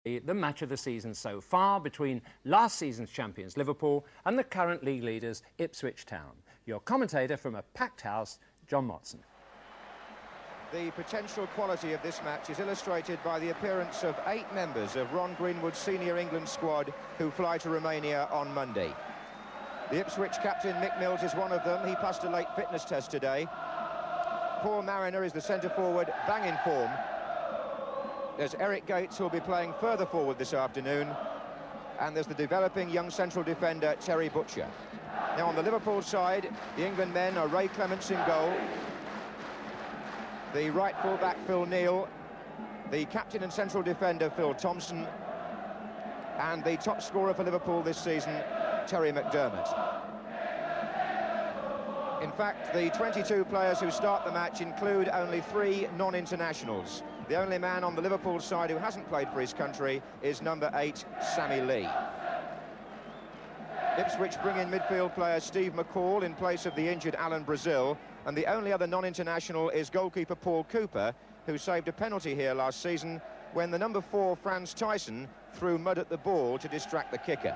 The match of the season so far between last season's champions Liverpool and the current league leaders Ipswich Town. Your commentator from a packed house, John Motson. The potential quality of this match is illustrated by the appearance of 8 members of Ron Greenwood's senior England squad who fly to Romania on Monday. The Ipswich captain Mick Mills is one of them. He passed a late fitness test today. Paul Mariner is the centre forward, bang in form. There's Eric Gates, who'll be playing further forward this afternoon, and there's the developing young central defender Terry Butcher. Now on the Liverpool side, the England men are Ray Clements in goal, the right full-back Phil Neal, the captain and central defender Phil Thompson, and the top scorer for Liverpool this season, Terry McDermott. In fact, the 22 players who start the match include only 3 non-internationals. The only man on the Liverpool side who hasn't played for his country is number 8, Sammy Lee. Ipswich bring in midfield player Steve McCall in place of the injured Alan Brazil, and the only other non-international is goalkeeper Paul Cooper, who saved a penalty here last season when the number 4 Franz Tyson threw mud at the ball to distract the kicker.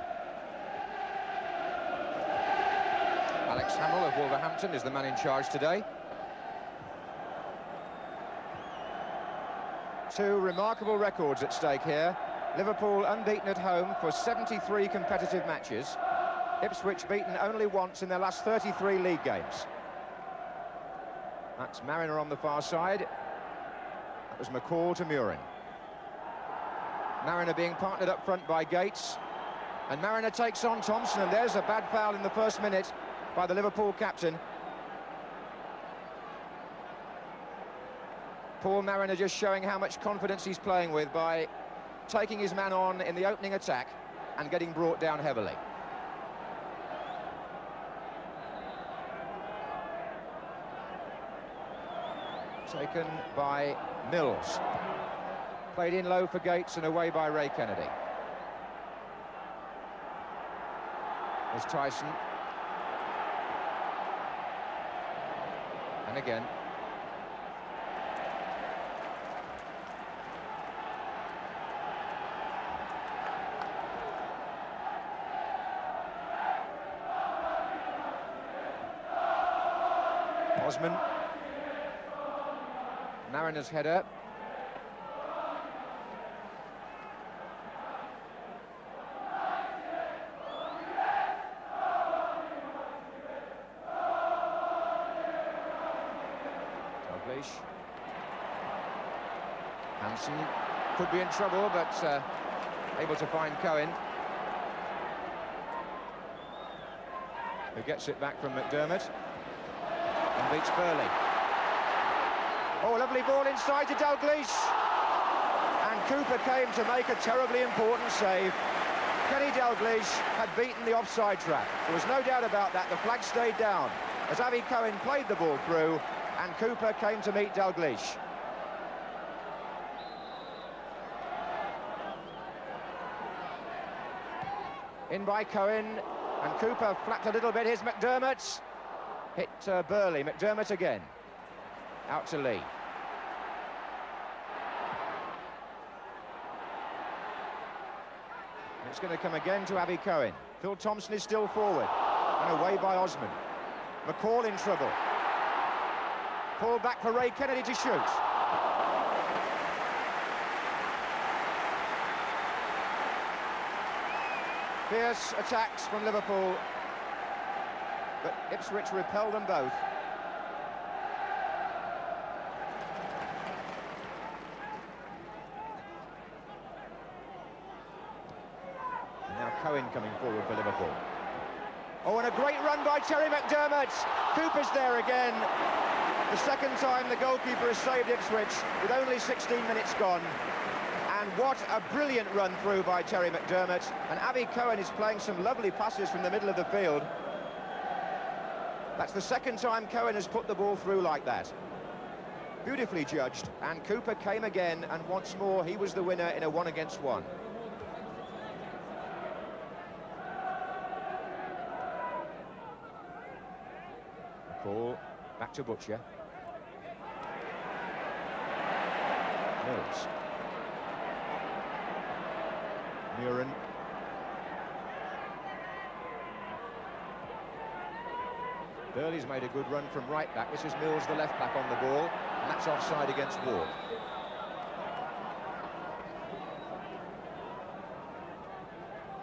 Alex Hamill of Wolverhampton is the man in charge today. 2 remarkable records at stake here. Liverpool unbeaten at home for 73 competitive matches. Ipswich beaten only once in their last 33 league games. That's Mariner on the far side. That was McCall to Murin. Mariner being partnered up front by Gates. And Mariner takes on Thompson, and there's a bad foul in the first minute by the Liverpool captain. Paul Mariner just showing how much confidence he's playing with by taking his man on in the opening attack and getting brought down heavily. Taken by Mills. Played in low for Gates and away by Ray Kennedy. There's Tyson. And again. Osman. Mariner's header. Dalglish. Hansen could be in trouble, but able to find Cohen, who gets it back from McDermott. And beats Burley. Oh, lovely ball inside to Dalglish. And Cooper came to make a terribly important save. Kenny Dalglish had beaten the offside trap. There was no doubt about that. The flag stayed down as Avi Cohen played the ball through, and Cooper came to meet Dalglish. In by Cohen, and Cooper flapped a little bit. Here's McDermott. Hit Burley. McDermott again. Out to Lee. It's going to come again to Avi Cohen. Phil Thompson is still forward. And away by Osman. McCall in trouble. Pull back for Ray Kennedy to shoot. Fierce attacks from Liverpool, but Ipswich repel them both. And now Cohen coming forward for Liverpool. Oh, and a great run by Terry McDermott. Cooper's there again. The second time the goalkeeper has saved Ipswich with only 16 minutes gone. And what a brilliant run through by Terry McDermott. And Avi Cohen is playing some lovely passes from the middle of the field. That's the second time Cohen has put the ball through like that. Beautifully judged, and Cooper came again, and once more he was the winner in a 1-against-1. Ball back to Butcher. Mills. Muren. Burley's made a good run from right back. This is Mills, the left back, on the ball, and that's offside against Ward.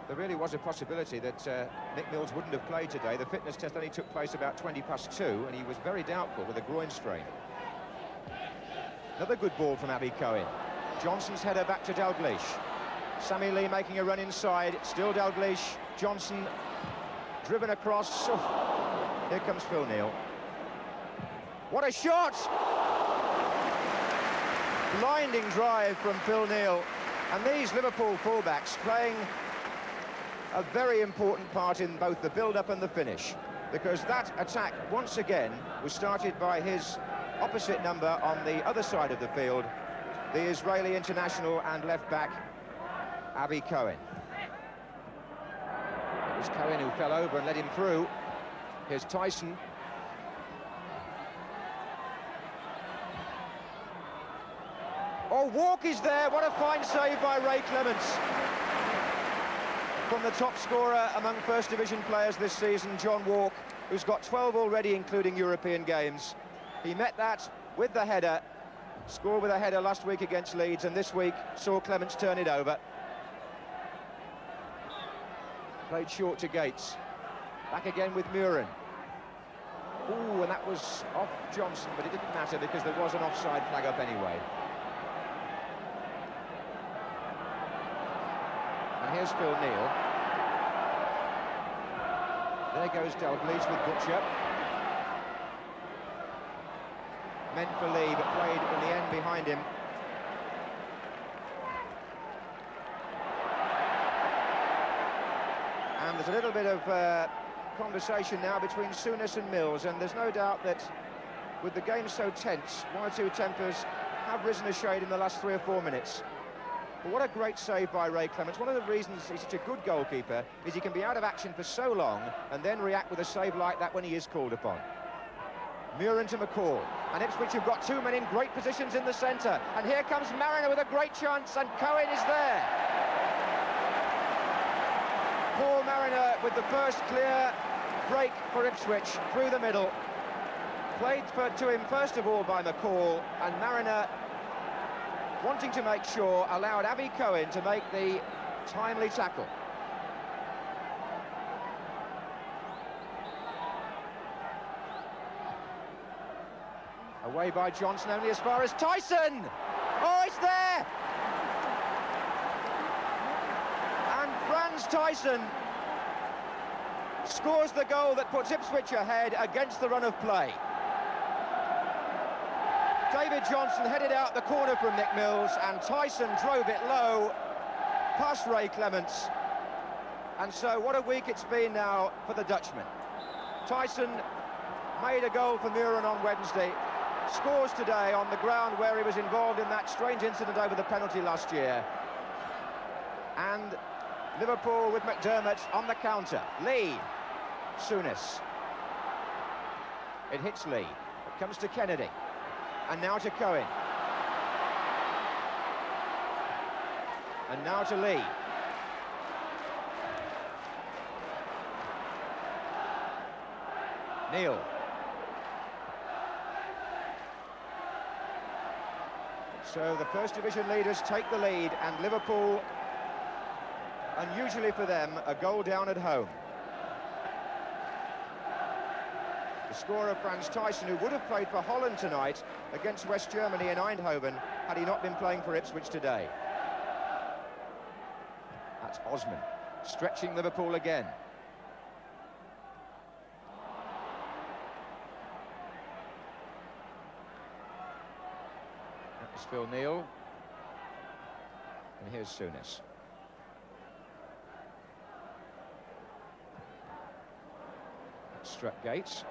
There really was a possibility that Nick Mills wouldn't have played today. The fitness test only took place about 2:20, and he was very doubtful with a groin strain. Another good ball from Abby Cohen. Johnson's header back to Dalglish. Sammy Lee making a run inside. Still Dalglish. Johnson driven across. Oh, here comes Phil Neal. What a shot! Blinding drive from Phil Neal. And these Liverpool fullbacks playing a very important part in both the build-up and the finish, because that attack once again was started by his opposite number on the other side of the field, the Israeli international and left-back Abby Cohen. It was Cohen who fell over and let him through. Here's Tyson. Oh, Walk is there. What a fine save by Ray Clements. From the top scorer among First Division players this season, John Walk, who's got 12 already, including European games. He met that with the header, scored with a header last week against Leeds, and this week saw Clements turn it over. Played short to Gates. Back again with Muren. Ooh, and that was off Johnson, but it didn't matter because there was an offside flag up anyway. And here's Phil Neal. There goes Dalglish with Butcher. Meant for Lee, but played in the end behind him. And there's a little bit of conversation now between Souness and Mills, and there's no doubt that with the game so tense, one or two tempers have risen a shade in the last 3 or 4 minutes. But what a great save by Ray Clements. One of the reasons he's such a good goalkeeper is he can be out of action for so long and then react with a save like that when he is called upon. Muren to McCall, and Ipswich have got 2 men in great positions in the centre, and here comes Mariner with a great chance, and Cohen is there. Paul Mariner with the first clear break for Ipswich through the middle. Played to him first of all by McCall, and Mariner, wanting to make sure, allowed Abby Cohen to make the timely tackle. Away by Johnson, only as far as Tyson! Oh, it's there! And Franz Tyson scores the goal that puts Ipswich ahead against the run of play. David Johnson headed out the corner from Nick Mills, and Tyson drove it low past Ray Clements. And so what a week it's been now for the Dutchman. Tyson made a goal for Muren on Wednesday, scores today on the ground where he was involved in that strange incident over the penalty last year. And Liverpool with McDermott on the counter. Lee, Souness. It hits Lee. It comes to Kennedy. And now to Cohen. And now to Lee. Neal. So the First Division leaders take the lead, and Liverpool, unusually for them, a goal down at home. The scorer, Franz Tyson, who would have played for Holland tonight against West Germany in Eindhoven had he not been playing for Ipswich today. That's Osman, stretching Liverpool again. That is Phil Neal. And here's Souness. Struck Gates.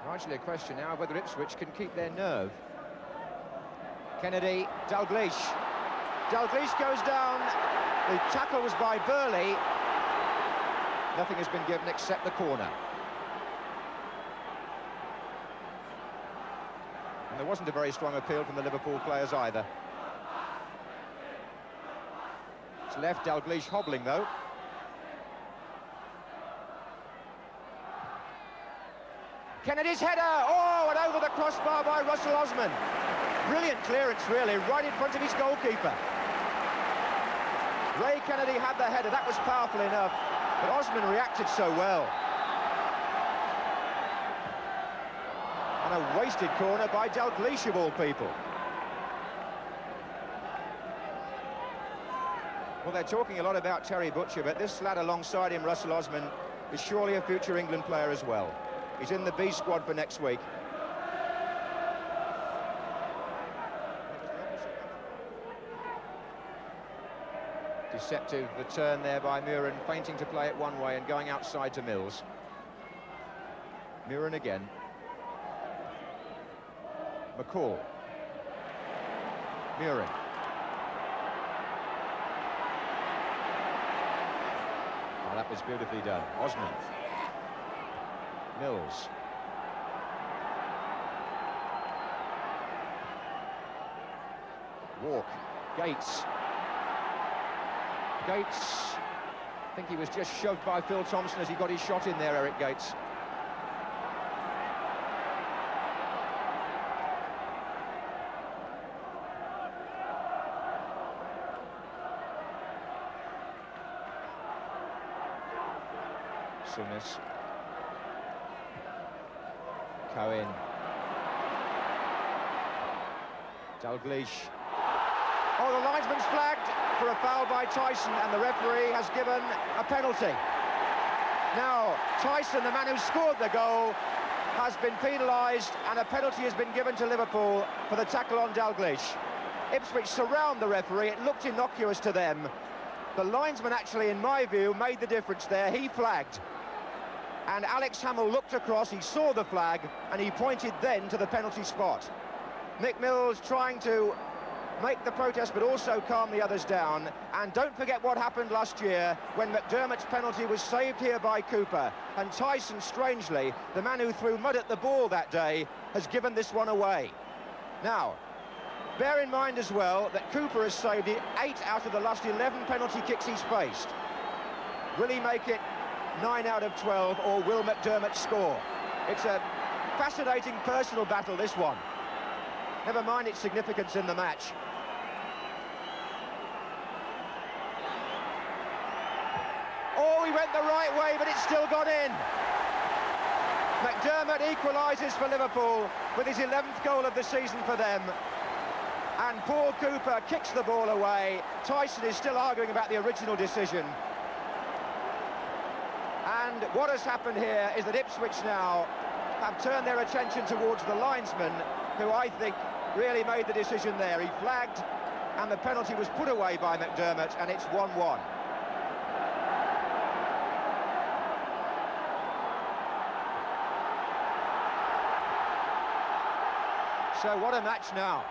Largely a question now of whether Ipswich can keep their nerve. Kennedy, Dalglish. Dalglish goes down. The tackle was by Burley. Nothing has been given except the corner. And there wasn't a very strong appeal from the Liverpool players either. It's left Dalglish hobbling, though. Kennedy's header! Oh, and over the crossbar by Russell Osman. Brilliant clearance, really, right in front of his goalkeeper. Ray Kennedy had the header, that was powerful enough, but Osman reacted so well. And a wasted corner by Dalglish, of all people. Well, they're talking a lot about Terry Butcher, but this lad alongside him, Russell Osman, is surely a future England player as well. He's in the B squad for next week. Deceptive the turn there by Muren, feinting to play it one way and going outside to Mills. Muren again. McCall. Muren. Oh, that was beautifully done. Osman. Mills. Walk. Gates. Gates, I think he was just shoved by Phil Thompson as he got his shot in there, Eric Gates. Souness. Cohen. Dalglish. Oh, the linesman's flagged for a foul by Tyson, and the referee has given a penalty. Now, Tyson, the man who scored the goal, has been penalised, and a penalty has been given to Liverpool for the tackle on Dalglish. Ipswich surround the referee. It looked innocuous to them. The linesman actually, in my view, made the difference there. He flagged. And Alex Hamill looked across, he saw the flag, and he pointed then to the penalty spot. Mick Mills trying to make the protest but also calm the others down. And don't forget what happened last year when McDermott's penalty was saved here by Cooper, and Tyson, strangely, the man who threw mud at the ball that day, has given this one away. Now, bear in mind as well that Cooper has saved 8 out of the last 11 penalty kicks he's faced. Will he make it 9 out of 12, or will McDermott score? It's a fascinating personal battle, this one. Never mind its significance in the match. Oh, he went the right way, but it's still gone in. McDermott equalises for Liverpool with his 11th goal of the season for them. And Paul Cooper kicks the ball away. Tyson is still arguing about the original decision. And what has happened here is that Ipswich now have turned their attention towards the linesman, who I think really made the decision there. He flagged, and the penalty was put away by McDermott, and it's 1-1. So what a match now.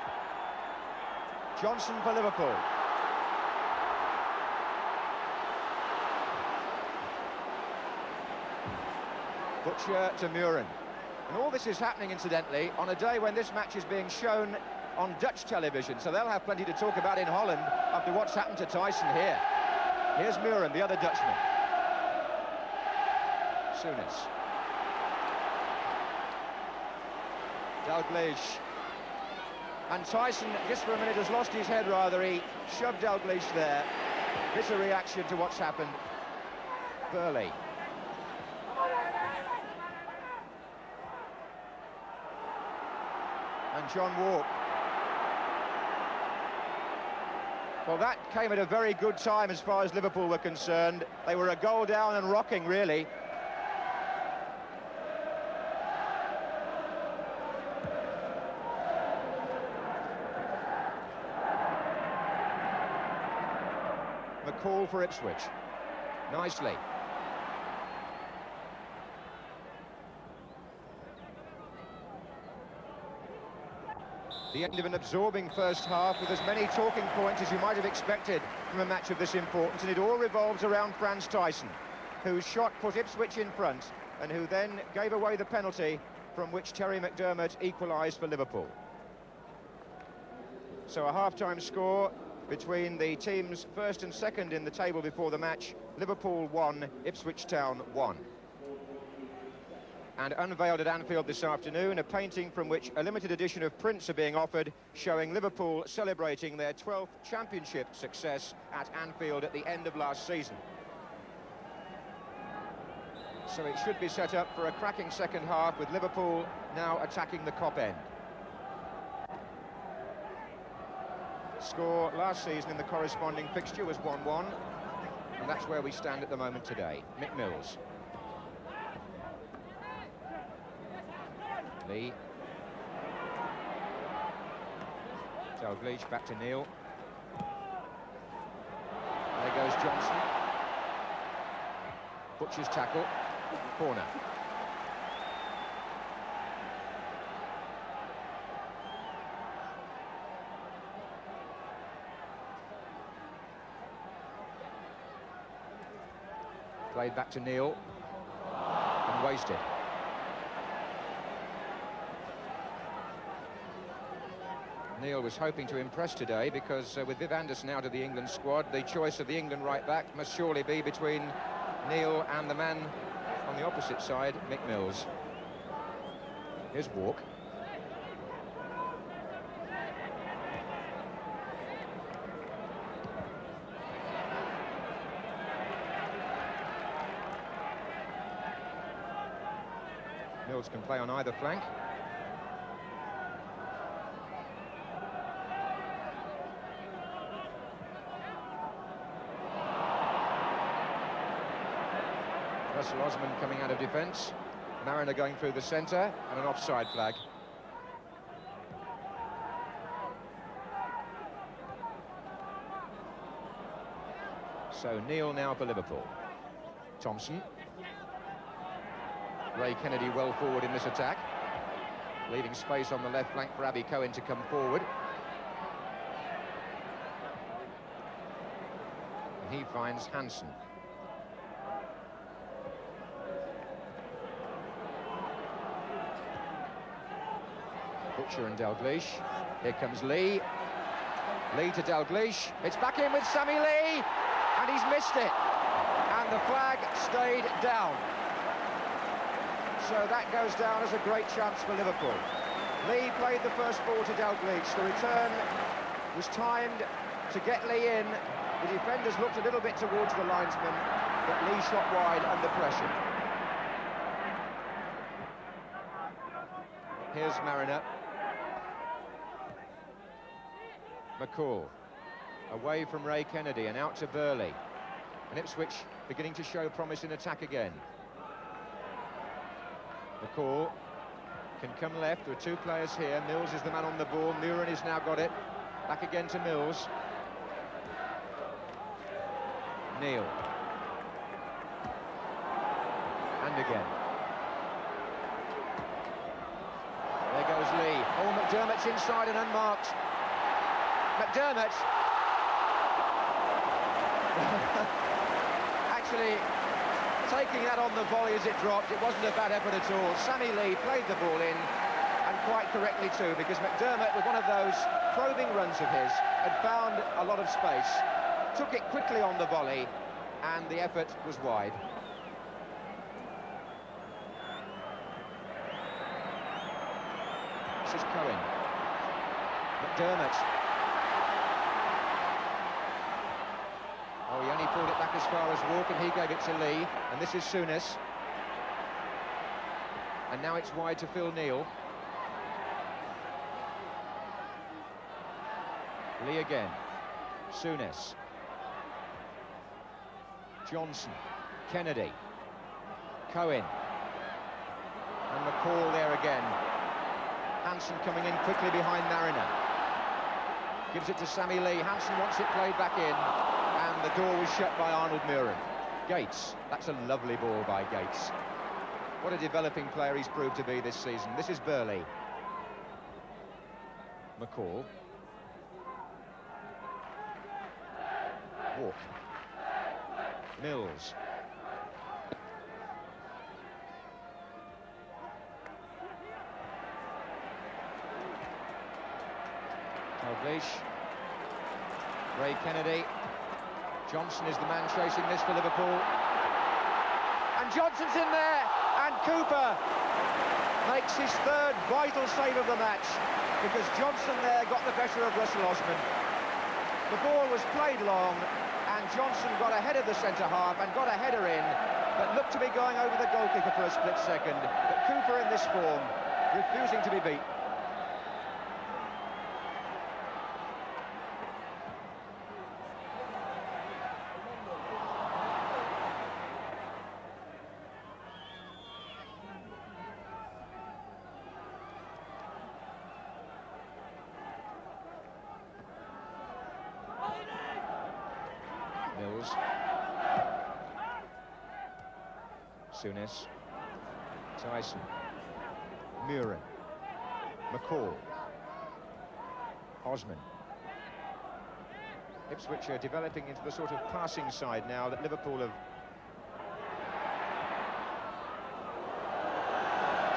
Johnson for Liverpool. Butcher to Muren. And all this is happening, incidentally, on a day when this match is being shown on Dutch television, so they'll have plenty to talk about in Holland after what's happened to Tyson here. Here's Muren, the other Dutchman. Souness. Dalglish. And Tyson, just for a minute, has lost his head, rather. He shoved Dalglish there. It's a reaction to what's happened. Burley. And John Walk. Well, that came at a very good time as far as Liverpool were concerned. They were a goal down and rocking, really. McCall for Ipswich. Nicely. The end of an absorbing first half with as many talking points as you might have expected from a match of this importance, and it all revolves around Franz Tyson. whose shot put Ipswich in front and who then gave away the penalty from which Terry McDermott equalised for Liverpool. So a half-time score between the teams first and second in the table before the match. Liverpool 1, Ipswich Town 1. And unveiled at Anfield this afternoon, a painting from which a limited edition of prints are being offered, showing Liverpool celebrating their 12th championship success at Anfield at the end of last season. So it should be set up for a cracking second half, with Liverpool now attacking the Kop end. Score last season in the corresponding fixture was 1-1, and that's where we stand at the moment today. Mick Mills. Lee. Dalglish back to Neil. There goes Johnson. Butcher's tackle. Corner. Played back to Neil. And wasted. Neil was hoping to impress today because with Viv Anderson out of the England squad, the choice of the England right-back must surely be between Neil and the man on the opposite side, Mick Mills. Here's Walk. Mills can play on either flank. Russell Osman coming out of defence. Mariner going through the centre, and an offside flag. So Neil now for Liverpool. Thompson. Ray Kennedy well forward in this attack, leaving space on the left flank for Abby Cohen to come forward. And he finds Hansen. Butcher and Dalglish. Here comes Lee. Lee to Dalglish. It's back in with Sammy Lee, and he's missed it. And the flag stayed down. So that goes down as a great chance for Liverpool. Lee played the first ball to Dalglish. The return was timed to get Lee in. The defenders looked a little bit towards the linesman, but Lee shot wide under pressure. Here's Mariner. McCall. Away from Ray Kennedy and out to Burley. And Ipswich beginning to show promise in attack again. McCall can come left. There are two players here. Mills is the man on the ball. Muren has now got it. Back again to Mills. Neil. And again. There goes Lee. Oh, McDermott's inside and unmarked. McDermott. Actually, taking that on the volley as it dropped, it wasn't a bad effort at all. Sammy Lee played the ball in, and quite correctly too, because McDermott, with one of those probing runs of his, had found a lot of space, took it quickly on the volley, and the effort was wide. This is Cohen. McDermott. Oh, he only pulled it back as far as Walk, and he gave it to Lee. And this is Souness. And now it's wide to Phil Neal. Lee again. Souness. Johnson. Kennedy. Cohen. And McCall there again. Hansen coming in quickly behind Mariner. Gives it to Sammy Lee. Hansen wants it played back in. And the door was shut by Arnold Muren. Gates. That's a lovely ball by Gates. What a developing player he's proved to be this season. This is Burley. McCall. Walk. Mills. Dalglish. Ray Kennedy. Johnson is the man chasing this for Liverpool. And Johnson's in there, and Cooper makes his third vital save of the match, because Johnson there got the better of Russell Osman. The ball was played long, and Johnson got ahead of the centre-half and got a header in, but looked to be going over the goalkeeper for a split second. But Cooper in this form, refusing to be beat. Mills. Souness. Tyson. Murin. McCall. Osman. Ipswich are developing into the sort of passing side now that Liverpool have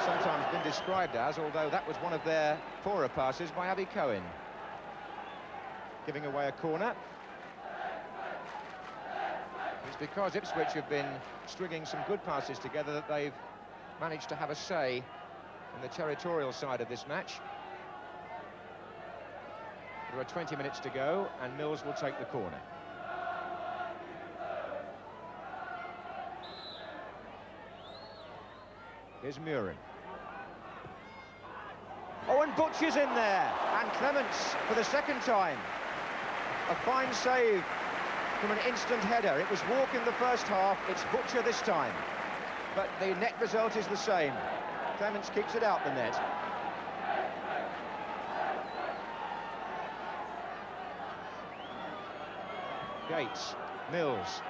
sometimes been described as, although that was one of their poorer passes by Abby Cohen. Giving away a corner. It's because Ipswich have been stringing some good passes together that they've managed to have a say in the territorial side of this match. There are 20 minutes to go, and Mills will take the corner. Here's Murin. Oh, and Butcher's in there, and Clements for the second time. A fine save from an instant header. It was Walk in the first half, it's Butcher this time. But the net result is the same. Clements keeps it out the net. Gates, Mills.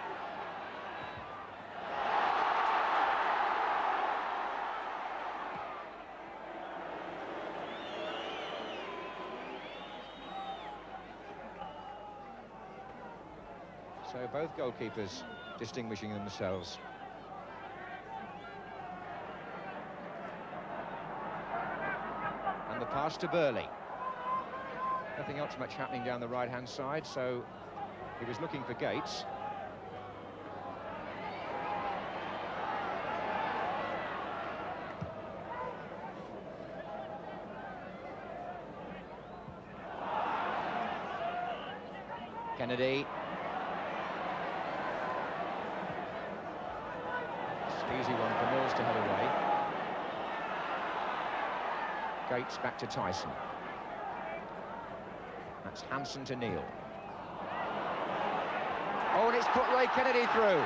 So both goalkeepers distinguishing themselves. And the pass to Burley. Nothing else much happening down the right-hand side, so he was looking for Gates. Kennedy. Easy one for Mills to head away. Gates back to Tyson. That's Hansen to Neal. Oh, and it's put Ray Kennedy through.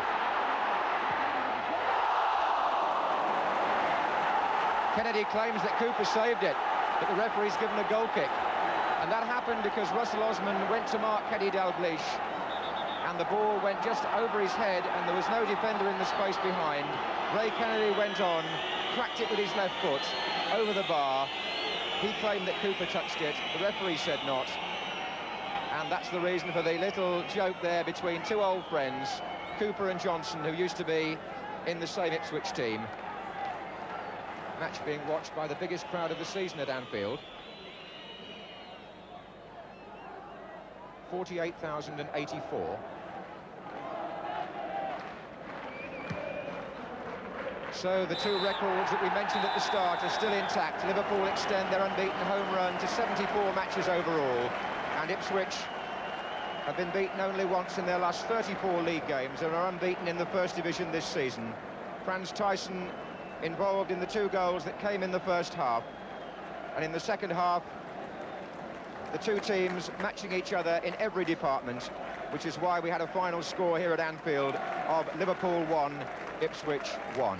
Kennedy claims that Cooper saved it, but the referee's given a goal kick. And that happened because Russell Osman went to mark Keddy Dalglish, and the ball went just over his head, and there was no defender in the space behind. Ray Kennedy went on, cracked it with his left foot over the bar. He claimed that Cooper touched it. The referee said not. And that's the reason for the little joke there between two old friends, Cooper and Johnson, who used to be in the same Ipswich team. Match being watched by the biggest crowd of the season at Anfield. 48,084. So the two records that we mentioned at the start are still intact. Liverpool extend their unbeaten home run to 74 matches overall, and Ipswich have been beaten only once in their last 34 league games and are unbeaten in the First Division this season. Franz Tyson involved in the two goals that came in the first half, and in the second half the two teams matching each other in every department, which is why we had a final score here at Anfield of Liverpool 1, Ipswich 1.